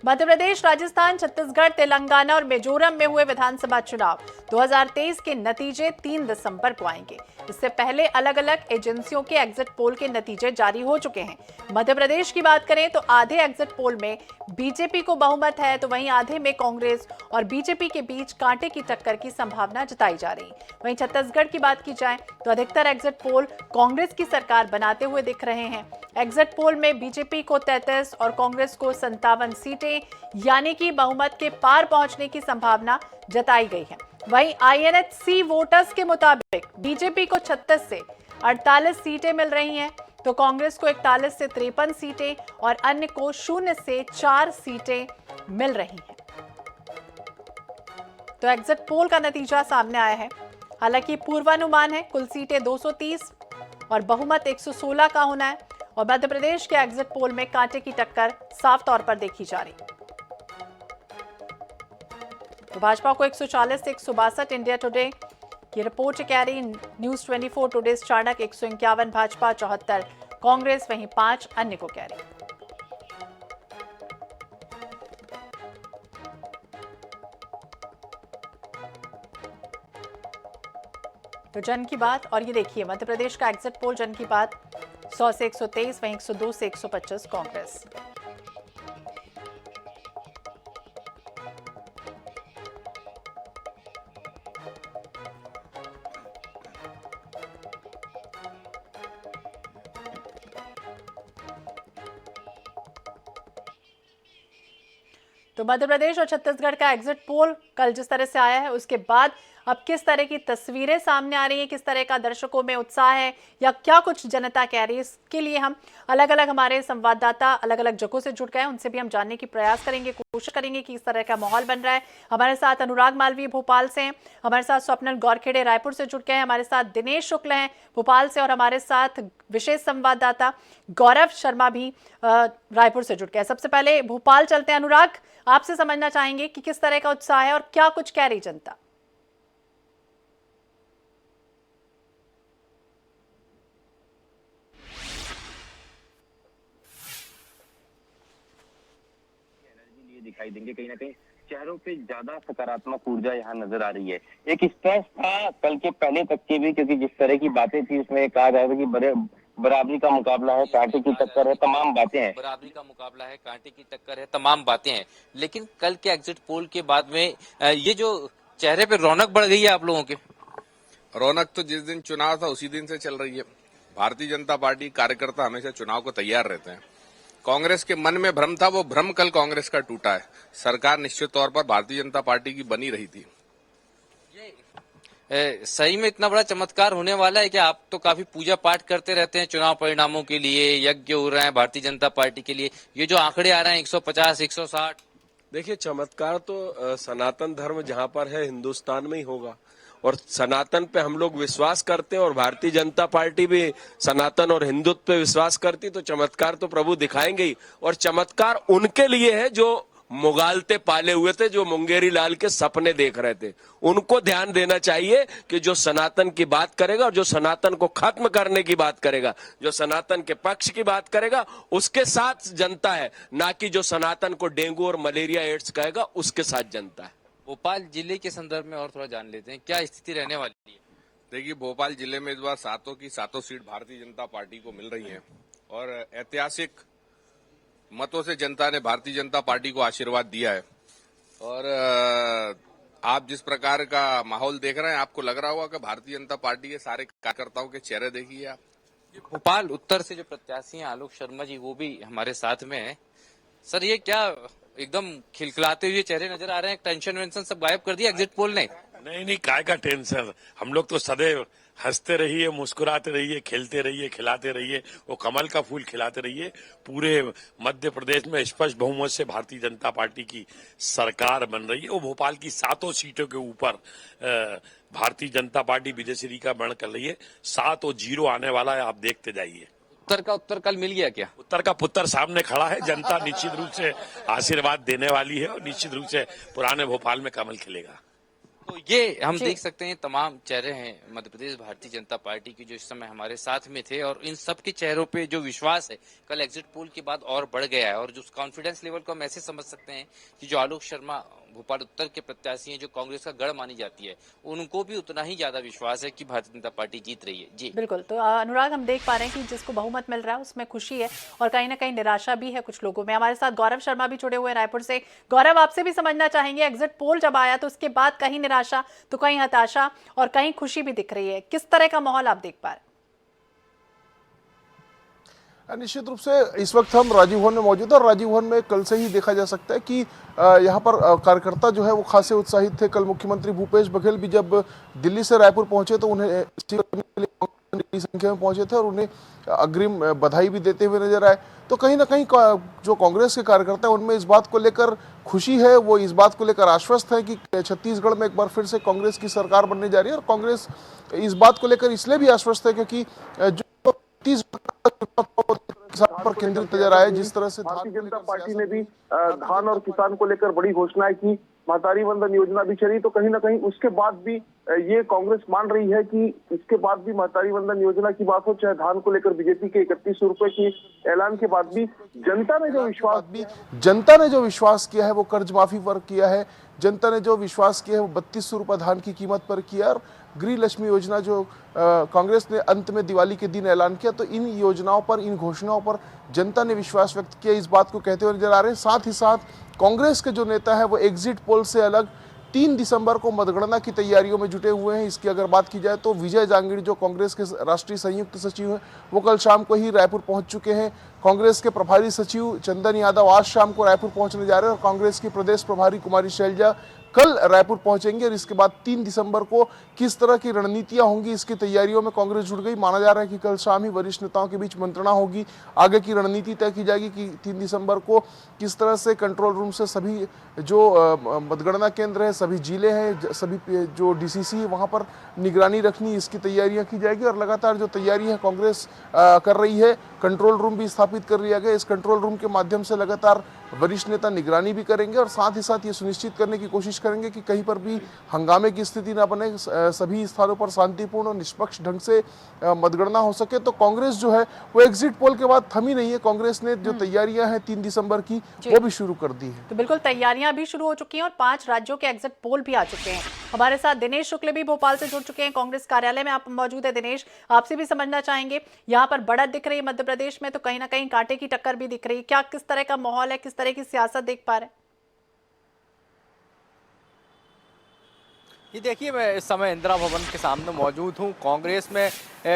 मध्य प्रदेश, राजस्थान, छत्तीसगढ़, तेलंगाना और मिजोरम में हुए विधानसभा चुनाव 2023 के नतीजे 3 दिसंबर को आएंगे। इससे पहले अलग अलग एजेंसियों के एग्जिट पोल के नतीजे जारी हो चुके हैं। मध्य प्रदेश की बात करें तो आधे एग्जिट पोल में बीजेपी को बहुमत है, तो वहीं आधे में कांग्रेस और बीजेपी के बीच कांटे की टक्कर की संभावना जताई जा रही है। वहीं छत्तीसगढ़ की बात की जाए तो अधिकतर एग्जिट पोल कांग्रेस की सरकार बनाते हुए दिख रहे हैं। एग्जिट पोल में बीजेपी को 33 और कांग्रेस को 57 सीटें यानी कि बहुमत के पार पहुंचने की संभावना जताई गई है। वहीं INHC वोटर्स के मुताबिक बीजेपी को 36 से 48 सीटें मिल रही हैं, तो कांग्रेस को 41 से 53 सीटें और अन्य को 0 से 4 सीटें मिल रही हैं। तो एग्जिट पोल का नतीजा सामने आया है। हालांकि पूर्वानुमान है कुल सीटें 230 और बहुमत 116 का होना है। और मध्य प्रदेश के एग्जिट पोल में कांटे की टक्कर साफ तौर पर देखी जा रही। तो भाजपा को 140 से 162, इंडिया टुडे की रिपोर्ट कह रही। न्यूज 24 टुडे चाणक 151 भाजपा, 74 कांग्रेस, वहीं 5 अन्य को कह रही। तो जन की बात, और ये देखिए मध्य प्रदेश का एग्जिट पोल जन की बात 100 से 123, वहीं 102 से 125 कांग्रेस। तो मध्य प्रदेश और छत्तीसगढ़ का एग्जिट पोल कल जिस तरह से आया है, उसके बाद अब किस तरह की तस्वीरें सामने आ रही हैं, किस तरह का दर्शकों में उत्साह है या क्या कुछ जनता कह रही है, इसके लिए हम अलग अलग हमारे संवाददाता अलग अलग जगहों से जुड़ गए हैं। उनसे भी हम जानने की प्रयास करेंगे, कोशिश करेंगे कि इस तरह का माहौल बन रहा है। हमारे साथ अनुराग मालवीय भोपाल से हैं, हमारे साथ स्वप्निल गौरखेड़े रायपुर से जुड़ गए हैं, हमारे साथ दिनेश शुक्ल हैं भोपाल से, और हमारे साथ विशेष संवाददाता गौरव शर्मा भी रायपुर से जुड़ गए। सबसे पहले भोपाल चलते हैं। अनुराग, आपसे समझना चाहेंगे कि किस तरह का उत्साह है और क्या कुछ कह रही जनता। दिखाई देंगे कहीं ना कहीं चेहरों पे ज्यादा सकारात्मक ऊर्जा यहाँ नजर आ रही है। एक स्ट्रेस था कल के पहले तक के भी, क्योंकि जिस तरह की बातें थी उसमें कहा जा रहा था कि बराबरी का मुकाबला है, कांटे की टक्कर है, तमाम बातें हैं। बराबरी का मुकाबला है, कांटे की टक्कर है, तमाम बातें हैं। लेकिन कल के एग्जिट पोल के बाद में ये जो चेहरे पे रौनक बढ़ गई है आप लोगों के। रौनक तो जिस दिन चुनाव था उसी दिन से चल रही है। भारतीय जनता पार्टी कार्यकर्ता हमेशा चुनाव को तैयार रहते हैं। कांग्रेस के मन में भ्रम था, वो भ्रम कल कांग्रेस का टूटा है। सरकार निश्चित तौर पर भारतीय जनता पार्टी की बनी रही थी। सही में इतना बड़ा चमत्कार होने वाला है कि आप तो काफी पूजा पाठ करते रहते हैं चुनाव परिणामों के लिए, यज्ञ हो रहे हैं भारतीय जनता पार्टी के लिए, ये जो आंकड़े आ रहे हैं 150, 160। देखिए, चमत्कार तो सनातन धर्म जहां पर है हिंदुस्तान में ही होगा, और सनातन पे हम लोग विश्वास करते हैं और भारतीय जनता पार्टी भी सनातन और हिंदुत्व पे विश्वास करती, तो चमत्कार तो प्रभु दिखाएंगे ही। और चमत्कार उनके लिए है जो मुगालते पाले हुए थे, जो मुंगेरी लाल के सपने देख रहे थे। उनको ध्यान देना चाहिए कि जो सनातन की बात करेगा और जो सनातन को खत्म करने की बात करेगा, जो सनातन के पक्ष की बात करेगा, उसके साथ जनता है, ना कि जो सनातन को डेंगू और मलेरिया एड्स कहेगा उसके साथ जनता है। भोपाल जिले के संदर्भ में और थोड़ा जान लेते हैं, क्या स्थिति रहने वाली है। देखिए, भोपाल जिले में इस बार सातों की सातों सीट भारतीय जनता पार्टी को मिल रही है और ऐतिहासिक मतों से जनता ने भारतीय जनता पार्टी को आशीर्वाद दिया है। और आप जिस प्रकार का माहौल देख रहे हैं, आपको लग रहा होगा कि भारतीय जनता पार्टी के सारे कार्यकर्ताओं के चेहरे देखिए आप। भोपाल उत्तर से जो प्रत्याशी हैं आलोक शर्मा जी, वो भी हमारे साथ में है। सर, ये क्या एकदम खिलखिलाते हुए चेहरे नजर आ रहे हैं, टेंशन वेंशन सब गायब कर दिया एग्जिट पोल ने। नहीं, काय का टेंशन। हम लोग तो सदैव हंसते रहिए, मुस्कुराते रहिए, खेलते रहिए, खिलाते रहिए, वो कमल का फूल खिलाते रहिए। पूरे मध्य प्रदेश में स्पष्ट बहुमत से भारतीय जनता पार्टी की सरकार बन रही है। वो भोपाल की सातों सीटों के ऊपर भारतीय जनता पार्टी विजयश्री का बर्ण कर रही है। 7 और 0 आने वाला है, आप देखते जाइए। उत्तर का उत्तर कल मिल गया क्या। उत्तर का पुत्र सामने खड़ा है। जनता निश्चित रूप से आशीर्वाद देने वाली है और निश्चित रूप से पुराने भोपाल में कमल खिलेगा। तो ये हम जी। देख सकते हैं तमाम चेहरे हैं मध्य प्रदेश भारतीय जनता पार्टी की जो इस समय हमारे साथ में थे और इन सब के चेहरों पे जो विश्वास है कल एग्जिट पोल के बाद और बढ़ गया है और जो कॉन्फिडेंस लेवल को हम ऐसे समझ सकते हैं कि जो आलोक शर्मा भोपाल उत्तर के प्रत्याशी हैं जो कांग्रेस का गढ़ मानी जाती है उनको भी उतना ही ज्यादा विश्वास है कि भारतीय जनता पार्टी जीत रही है। जी बिल्कुल। तो अनुराग, हम देख पा रहे हैं कि जिसको बहुमत मिल रहा है उसमें खुशी है और कहीं ना कहीं निराशा भी है कुछ लोगों में। हमारे साथ गौरव शर्मा भी जुड़े हुए हैं रायपुर से। गौरव, आपसे भी समझना चाहेंगे, एग्जिट पोल जब आया तो उसके बाद कहीं निराशा तो कहीं हताशा और कहीं खुशी भी दिख रही है, किस तरह का माहौल आप देख पा रहे हैं? निश्चित रूप से इस वक्त हम राजीव भवन में मौजूद है और राजीव भवन में कल से ही देखा जा सकता है कि यहाँ पर कार्यकर्ता जो है वो खासे उत्साहित थे। कल मुख्यमंत्री भूपेश बघेल भी जब दिल्ली से रायपुर पहुंचे तो उन्हें बड़ी संख्या में पहुंचे थे और उन्हें अग्रिम बधाई भी देते हुए नजर आए। तो कहीं ना कहीं जो कांग्रेस के कार्यकर्ता हैं उनमें इस बात को लेकर खुशी है, वो इस बात को लेकर आश्वस्त है कि छत्तीसगढ़ में एक बार फिर से कांग्रेस की सरकार बनने जा रही है। और कांग्रेस इस बात को लेकर इसलिए भी आश्वस्त है क्योंकि जो 30 पर केंद्रित नजर आए, जिस तरह से भारतीय जनता पार्टी ने भी धान और किसान को लेकर बड़ी घोषणाएं की, महतारी वंदन योजना भी चली, तो कहीं ना कहीं उसके बाद भी ये कांग्रेस मान रही है कि इसके बाद भी महतारी वंदन योजना की बात हो, चाहे धान को लेकर बीजेपी के 3100 रुपए के ऐलान के बाद भी जनता ने जो विश्वास किया है वो कर्ज माफी पर किया है। जनता ने जो विश्वास किया है वो 3200 रुपए धान की कीमत पर किया और गृह लक्ष्मी योजना जो कांग्रेस ने अंत में दिवाली के दिन ऐलान किया, तो इन योजनाओं पर, इन घोषणाओं पर जनता ने विश्वास व्यक्त किया, इस बात को कहते हुए नजर आ रहे हैं। साथ ही साथ कांग्रेस के जो नेता है वो एग्जिट पोल से अलग 3 दिसंबर को मतगणना की तैयारियों में जुटे हुए हैं। इसकी अगर बात की जाए तो विजय जांगिड़ जो कांग्रेस के राष्ट्रीय संयुक्त सचिव हैं वो कल शाम को ही रायपुर पहुंच चुके हैं। कांग्रेस के प्रभारी सचिव चंदन यादव आज शाम को रायपुर पहुंचने जा रहे हैं और कांग्रेस की प्रदेश प्रभारी कुमारी शैलजा कल रायपुर पहुंचेंगे। और इसके बाद 3 दिसंबर को किस तरह की रणनीतियां होंगी इसकी तैयारियों में कांग्रेस जुट गई। माना जा रहा है कि कल शाम ही वरिष्ठ नेताओं के बीच मंत्रणा होगी, आगे की रणनीति तय की जाएगी कि 3 दिसंबर को किस तरह से कंट्रोल रूम से सभी जो मतगणना केंद्र है, सभी जिले हैं, सभी जो डीसीसी है वहां पर निगरानी रखनी, इसकी तैयारियां की जाएगी। और लगातार जो तैयारी है कांग्रेस कर रही है, कंट्रोल रूम भी स्थापित कर लिया गया। इस कंट्रोल रूम के माध्यम से लगातार वरिष्ठ नेता निगरानी भी करेंगे और साथ ही साथ ये सुनिश्चित करने की कोशिश करेंगे कि कहीं पर भी हंगामे की स्थिति ना बने, सभी स्थानों पर शांतिपूर्ण और निष्पक्ष ढंग से मतगणना हो सके। तो कांग्रेस जो है वो एग्जिट पोल के बाद थमी नहीं है, कांग्रेस ने जो तैयारियां हैं 3 दिसंबर की वो भी शुरू कर दी है। तो बिल्कुल तैयारियां भी शुरू हो चुकी हैं और 5 राज्यों के एग्जिट पोल भी आ चुके हैं। हमारे साथ दिनेश शुक्ल भी भोपाल से जुड़ चुके हैं, कांग्रेस कार्यालय में आप मौजूद है। दिनेश, आपसे भी समझना चाहेंगे, यहाँ पर बढ़त दिख रही है मध्य प्रदेश में, तो कहीं ना कहीं कांटे की टक्कर भी दिख रही है, क्या किस तरह का माहौल है, किस तरह की सियासत देख पा रहे हैं? ये देखिए, मैं इस समय इंदिरा भवन के सामने मौजूद हूँ। कांग्रेस में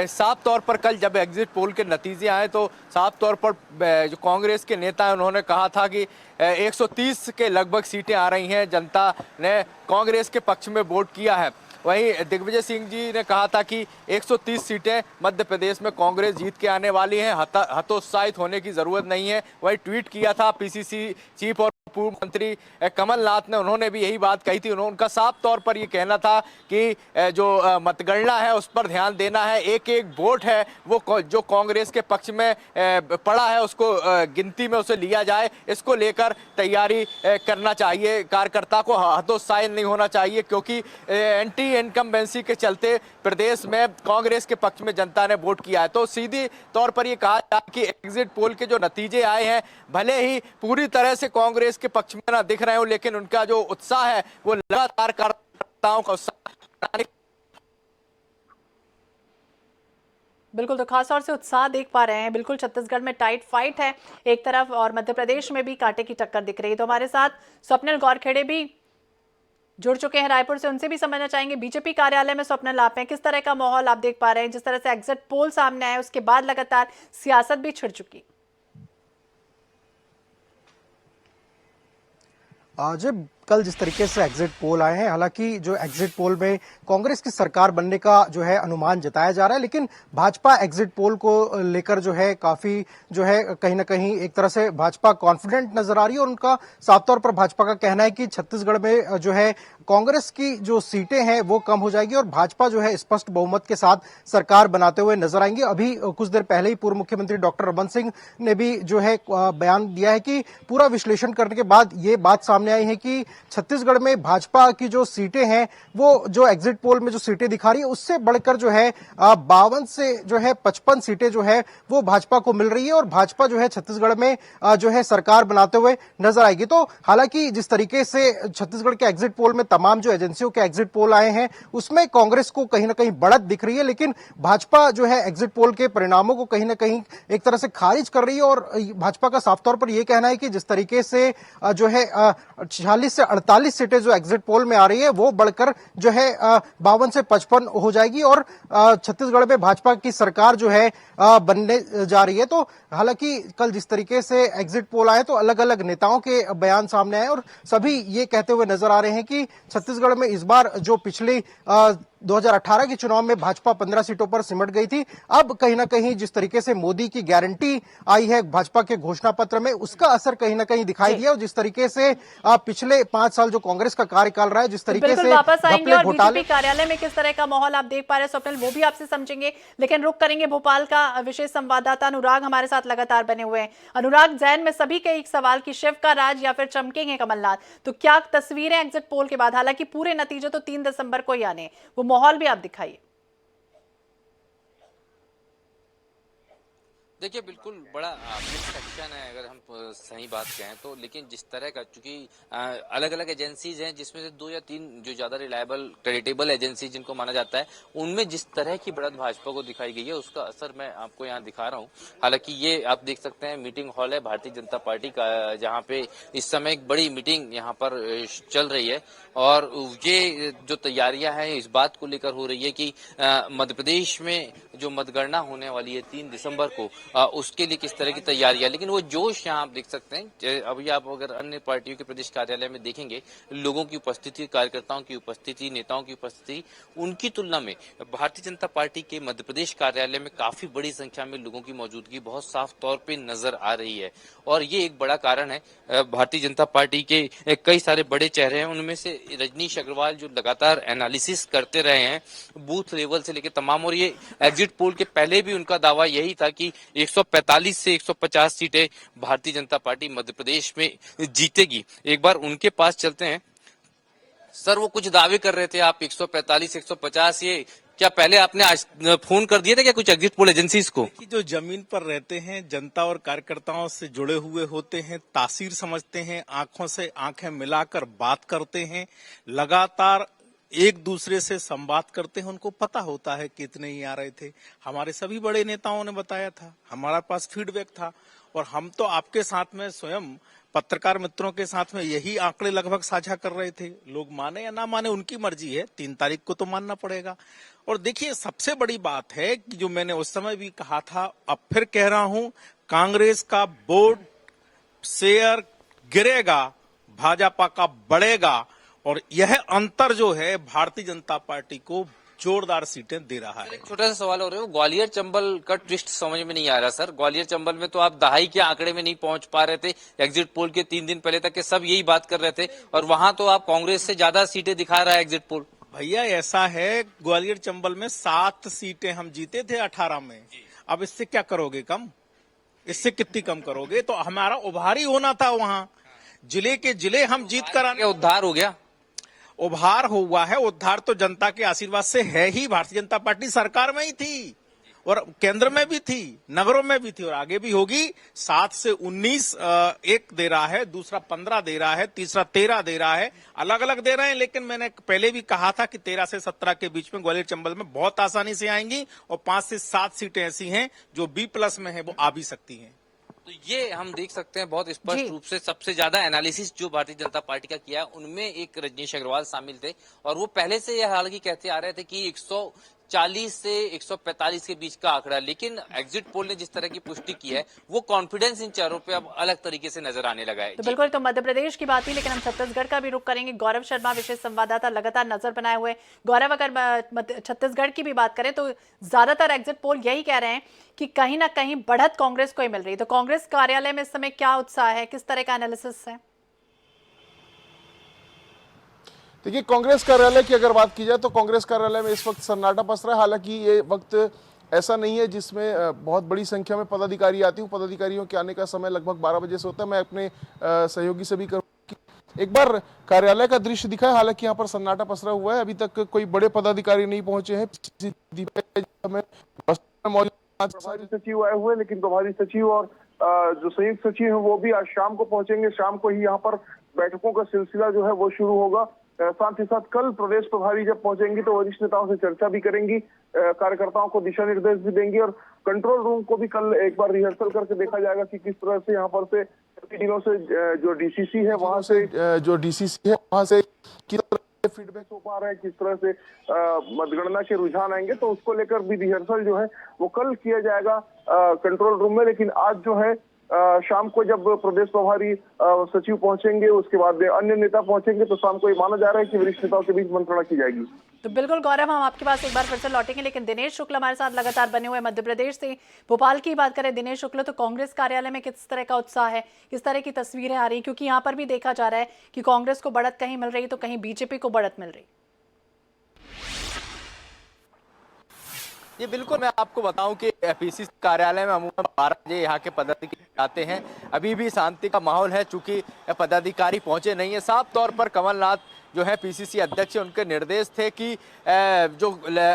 साफ तौर पर कल जब एग्जिट पोल के नतीजे आए तो साफ तौर पर जो कांग्रेस के नेता हैं उन्होंने कहा था कि 130 के लगभग सीटें आ रही हैं, जनता ने कांग्रेस के पक्ष में वोट किया है। वहीं दिग्विजय सिंह जी ने कहा था कि 130 सीटें मध्य प्रदेश में कांग्रेस जीत के आने वाली हैं, हतोत्साहित होने की जरूरत नहीं है। वही ट्वीट किया था पीसीसी चीफ और पूर्व मंत्री कमलनाथ ने, उन्होंने भी यही बात कही थी। उनका साफ तौर पर ये कहना था कि जो मतगणना है उस पर ध्यान देना है, एक एक वोट है वो जो कांग्रेस के पक्ष में पड़ा है उसको गिनती में उसे लिया जाए, इसको लेकर तैयारी करना चाहिए। कार्यकर्ता को हतोत्साहित नहीं होना चाहिए क्योंकि एंटी इनकम्बेंसी के चलते प्रदेश में कांग्रेस के पक्ष में जनता ने वोट किया है। तो सीधी तौर पर यह कहा जाए कि एग्जिट पोल के जो नतीजे आए हैं भले ही पूरी तरह से कांग्रेस के पक्ष में ना दिख रहे हो, लेकिन उनका जो उत्साह है वो लगातार कार्यकर्ताओं का उत्साह। बिल्कुल, तो खास तौर से उत्साह देख पा रहे हैं। बिल्कुल छत्तीसगढ़ में टाइट फाइट है एक तरफ और मध्य प्रदेश में भी कांटे की टक्कर दिख रही है। तो हमारे साथ स्वप्निल गौरखेड़े भी जुड़ चुके हैं रायपुर से, उनसे भी समझना चाहेंगे। बीजेपी कार्यालय में स्वप्निल आप हैं, किस तरह का माहौल आप देख पा रहे हैं? जिस तरह से एग्जिट पोल सामने आए उसके बाद लगातार सियासत भी छिड़ चुकी। आज कल जिस तरीके से एग्जिट पोल आए हैं, हालांकि जो एग्जिट पोल में कांग्रेस की सरकार बनने का जो है अनुमान जताया जा रहा है, लेकिन भाजपा एग्जिट पोल को लेकर जो है काफी जो है कहीं ना कहीं एक तरह से भाजपा कॉन्फिडेंट नजर आ रही है। और उनका साफ तौर पर भाजपा का कहना है कि छत्तीसगढ़ में जो है कांग्रेस की जो सीटें हैं वो कम हो जाएगी और भाजपा जो है स्पष्ट बहुमत के साथ सरकार बनाते हुए नजर आएंगे। अभी कुछ देर पहले ही पूर्व मुख्यमंत्री डॉक्टर रमन सिंह ने भी जो है बयान दिया है कि पूरा विश्लेषण करने के बाद ये बात सामने आई है कि छत्तीसगढ़ में भाजपा की जो सीटें हैं वो जो एग्जिट पोल में जो सीटें दिखा रही है उससे बढ़कर जो है 52 से जो है 55 सीटें जो है वो भाजपा को मिल रही है और भाजपा जो है छत्तीसगढ़ में जो है सरकार बनाते हुए नजर आएगी। तो हालांकि जिस तरीके से छत्तीसगढ़ के एग्जिट पोल में तमाम जो एजेंसियों के एग्जिट पोल आए हैं उसमें कांग्रेस को कहीं ना कहीं बढ़त दिख रही है, लेकिन भाजपा जो है एग्जिट पोल के परिणामों को कहीं ना कहीं एक तरह से खारिज कर रही है। और भाजपा का साफ तौर पर यह कहना है कि जिस तरीके से जो है 46 से 48 सीटें जो एग्जिट पोल में आ रही है वो बढ़कर जो है 52 से 55 हो जाएगी और छत्तीसगढ़ में भाजपा की सरकार जो है बनने जा रही है। तो हालांकि कल जिस तरीके से एग्जिट पोल आए तो अलग अलग नेताओं के बयान सामने आए और सभी ये कहते हुए नजर आ रहे हैं कि छत्तीसगढ़ में इस बार जो पिछली 2018 के चुनाव में भाजपा 15 सीटों पर सिमट गई थी, अब कहीं ना कहीं जिस तरीके से मोदी की गारंटी आई है भाजपा के घोषणा पत्र में उसका असर कहीं ना कहीं दिखाई दिया और जिस तरीके से पिछले 5 साल जो कांग्रेस का कार्यकाल रहा है जिस तरीके से वापस आएंगे और घोटाले बीजेपी कार्यालय में किस तरह का माहौल आप देख पा रहे हैं स्वप्निल, वो भी आपसे समझेंगे, लेकिन रुक करेंगे भोपाल का विशेष संवाददाता अनुराग हमारे साथ लगातार बने हुए हैं। अनुराग, जैन में सभी के एक सवाल कि शिव का राज या फिर चमकेंगे कमलनाथ, तो क्या तस्वीरें एग्जिट पोल के बाद, हालांकि पूरे नतीजे तो 3 दिसंबर को ही आने, वो माहौल भी आप दिखाइए। देखिए बिल्कुल बड़ा सेक्शन है अगर हम सही बात कहें तो, लेकिन जिस तरह का चूंकि अलग अलग एजेंसीज हैं जिसमें से 2 या 3 जो ज्यादा रिलायबल क्रेडिटेबल एजेंसी जिनको माना जाता है उनमें जिस तरह की बढ़त भाजपा को दिखाई गई है उसका असर मैं आपको यहाँ दिखा रहा हूँ। हालांकि ये आप देख सकते हैं मीटिंग हॉल है भारतीय जनता पार्टी का जहाँ पे इस समय एक बड़ी मीटिंग यहाँ पर चल रही है और ये जो तैयारियां हैं इस बात को लेकर हो रही है कि मध्य प्रदेश में जो मतगणना होने वाली है 3 दिसंबर को उसके लिए किस तरह की तैयारियां, लेकिन वो जोश यहाँ आप देख सकते हैं। अभी आप अगर अन्य पार्टियों के प्रदेश कार्यालय में देखेंगे लोगों की उपस्थिति, कार्यकर्ताओं की उपस्थिति, नेताओं की उपस्थिति, उनकी तुलना में भारतीय जनता पार्टी के मध्य प्रदेश कार्यालय में काफी बड़ी संख्या में लोगों की मौजूदगी बहुत साफ तौर पर नजर आ रही है और ये एक बड़ा कारण है। भारतीय जनता पार्टी के कई सारे बड़े चेहरे हैं, उनमें से रजनीश अग्रवाल जो लगातार एनालिसिस करते रहे हैं बूथ लेवल से लेकर तमाम, और ये एग्जिट पोल के पहले भी उनका दावा यही था कि 145 से 150 सीटें भारतीय जनता पार्टी मध्य प्रदेश में जीतेगी। एक बार उनके पास चलते हैं। सर, वो कुछ दावे कर रहे थे, आप 145 150, ये क्या पहले आपने आज फोन कर दिए थे क्या कुछ एग्जिट पोल एजेंसीज को? जो जमीन पर रहते हैं, जनता और कार्यकर्ताओं से जुड़े हुए होते हैं, तासीर समझते हैं, आंखों से आंखें मिलाकर बात करते हैं, लगातार एक दूसरे से संवाद करते हैं, उनको पता होता है कितने ही आ रहे थे। हमारे सभी बड़े नेताओं ने बताया था, हमारे पास फीडबैक था और हम तो आपके साथ में स्वयं पत्रकार मित्रों के साथ में यही आंकड़े लगभग साझा कर रहे थे। लोग माने या ना माने उनकी मर्जी है, 3 तारीख को तो मानना पड़ेगा। और देखिए सबसे बड़ी बात है कि जो मैंने उस समय भी कहा था, अब फिर कह रहा हूं, कांग्रेस का वोट शेयर गिरेगा, भाजपा का बढ़ेगा और यह अंतर जो है भारतीय जनता पार्टी को जोरदार सीटें दे रहा है। छोटा सा सवाल हो रहा है, ग्वालियर चंबल का ट्विस्ट समझ में नहीं आ रहा सर। ग्वालियर चंबल में तो आप दहाई के आंकड़े में नहीं पहुंच पा रहे थे, एग्जिट पोल के 3 दिन पहले तक के सब यही बात कर रहे थे और वहां तो आप कांग्रेस से ज्यादा सीटें दिखा रहा है एग्जिट पोल। भैया ऐसा है, ग्वालियर चंबल में 7 सीटें हम जीते थे 18 में, अब इससे क्या करोगे कम, इससे कितनी कम करोगे? तो हमारा उभार ही होना था, वहां जिले के जिले हम जीत कर आने। उद्धार हो गया, उभार हुआ है। उद्धार तो जनता के आशीर्वाद से है ही। भारतीय जनता पार्टी सरकार में ही थी और केंद्र में भी थी, नगरों में भी थी और आगे भी होगी। 7 से 19 एक दे रहा है, दूसरा 15 दे रहा है, तीसरा 13 दे रहा है, अलग अलग दे रहे हैं। लेकिन मैंने पहले भी कहा था कि 13 से 17 के बीच में ग्वालियर चंबल में बहुत आसानी से आएंगी और 5 से 7 सीटें ऐसी हैं जो B+ में है, वो आ भी सकती हैं। तो ये हम देख सकते हैं बहुत स्पष्ट रूप से सबसे ज्यादा एनालिसिस जो भारतीय जनता पार्टी का किया, उनमें एक रजनीश अग्रवाल शामिल थे और वो पहले से यह हालांकि कहते आ रहे थे कि 140 से 145 के बीच का आंकड़ा, लेकिन एग्जिट पोल ने जिस तरह की पुष्टि की है वो कॉन्फिडेंस इन चेहरों पे अब अलग तरीके से नजर आने लगा है। तो बिल्कुल, तो मध्य प्रदेश की बात ही, लेकिन हम छत्तीसगढ़ का भी रुख करेंगे। गौरव शर्मा विशेष संवाददाता लगातार नजर बनाए हुए। गौरव, अगर छत्तीसगढ़ की भी बात करें तो ज्यादातर एग्जिट पोल यही कह रहे हैं कि कहीं ना कहीं बढ़त कांग्रेस को ही मिल रही है। तो कांग्रेस कार्यालय में इस समय क्या उत्साह है, किस तरह का एनालिसिस है? देखिए, कांग्रेस कार्यालय की अगर बात की जाए तो कांग्रेस कार्यालय में इस वक्त सन्नाटा पसरा है। हालांकि ये वक्त ऐसा नहीं है जिसमें बहुत बड़ी संख्या में पदाधिकारी आती हूँ। पदाधिकारियों के आने का समय लगभग 12 बजे से होता है। मैं अपने सहयोगी से भी एक बार कार्यालय का दृश्य दिखा है। हालांकि यहाँ पर सन्नाटा पसरा हुआ है, अभी तक कोई बड़े पदाधिकारी नहीं पहुंचे हैं। प्रभारी सचिव आए हुए, लेकिन प्रभारी सचिव और जो संयुक्त सचिव है वो भी आज शाम को पहुंचेंगे। शाम को ही यहाँ पर बैठकों का सिलसिला जो है वो शुरू होगा। साथ ही साथ कल प्रदेश प्रभारी जब पहुंचेंगी तो वरिष्ठ नेताओं से चर्चा भी करेंगी, कार्यकर्ताओं को दिशा निर्देश भी देंगी और कंट्रोल रूम को भी कल एक बार रिहर्सल करके देखा जाएगा कि किस तरह से यहाँ पर से दिनों से जो डीसीसी है वहां से किस तरह से फीडबैक हो पा रहा है, किस तरह से मतगणना के रुझान आएंगे, तो उसको लेकर भी रिहर्सल जो है वो कल किया जाएगा कंट्रोल रूम में। लेकिन आज जो है शाम को जब प्रदेश प्रभारी सचिव पहुंचेंगे, उसके बाद अन्य नेता पहुंचेंगे, तो शाम को ये माना जा रहा है कि वरिष्ठ नेताओं के बीच मंत्रणा की जाएगी। तो बिल्कुल गौरव, हम आपके पास एक बार फिर से लौटेंगे, लेकिन दिनेश शुक्ल हमारे साथ लगातार बने हुए मध्य प्रदेश से। भोपाल की बात करें दिनेश शुक्ल, तो कांग्रेस कार्यालय में किस तरह का उत्साह है, किस तरह की तस्वीरें आ रही, क्योंकि यहाँ पर भी देखा जा रहा है कि कांग्रेस को बढ़त कहीं मिल रही तो कहीं बीजेपी को बढ़त मिल रही। ये बिल्कुल, मैं आपको बताऊं कि पीसीसी कार्यालय में अमूमन 12 बजे यहाँ के पदाधिकारी आते हैं। अभी भी शांति का माहौल है, चूंकि पदाधिकारी पहुंचे नहीं है। साफ तौर पर कमलनाथ जो है पीसीसी अध्यक्ष, उनके निर्देश थे कि जो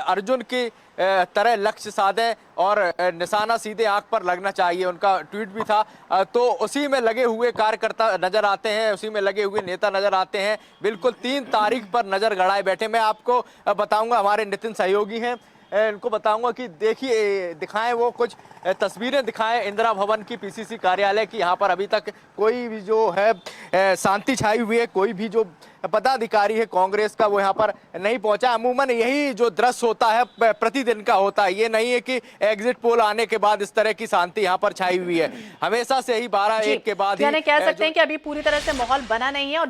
अर्जुन की तरह लक्ष्य साधें और निशाना सीधे आंख पर लगना चाहिए, उनका ट्वीट भी था। तो उसी में लगे हुए कार्यकर्ता नजर आते हैं, उसी में लगे हुए नेता नजर आते हैं। बिल्कुल 3 तारीख पर नजर गड़ाए बैठे। मैं आपको बताऊंगा, हमारे नितिन सहयोगी हैं, इनको बताऊंगा कि देखिए, दिखाएं वो कुछ तस्वीरें दिखाएं इंदिरा भवन की, पीसीसी कार्यालय की। यहाँ पर अभी तक कोई भी जो है शांति छाई हुई है, कोई भी जो पदाधिकारी है कांग्रेस का वो यहाँ पर नहीं पहुंचा। अमूमन यही जो दृश्य होता है प्रतिदिन का होता है, ये नहीं है कि एग्जिट पोल आने के बाद इस तरह की शांति यहाँ पर छाई हुई है। हमेशा से ही 12-1 के बाद यानी कह सकते हैं कि अभी पूरी तरह से माहौल बना नहीं है और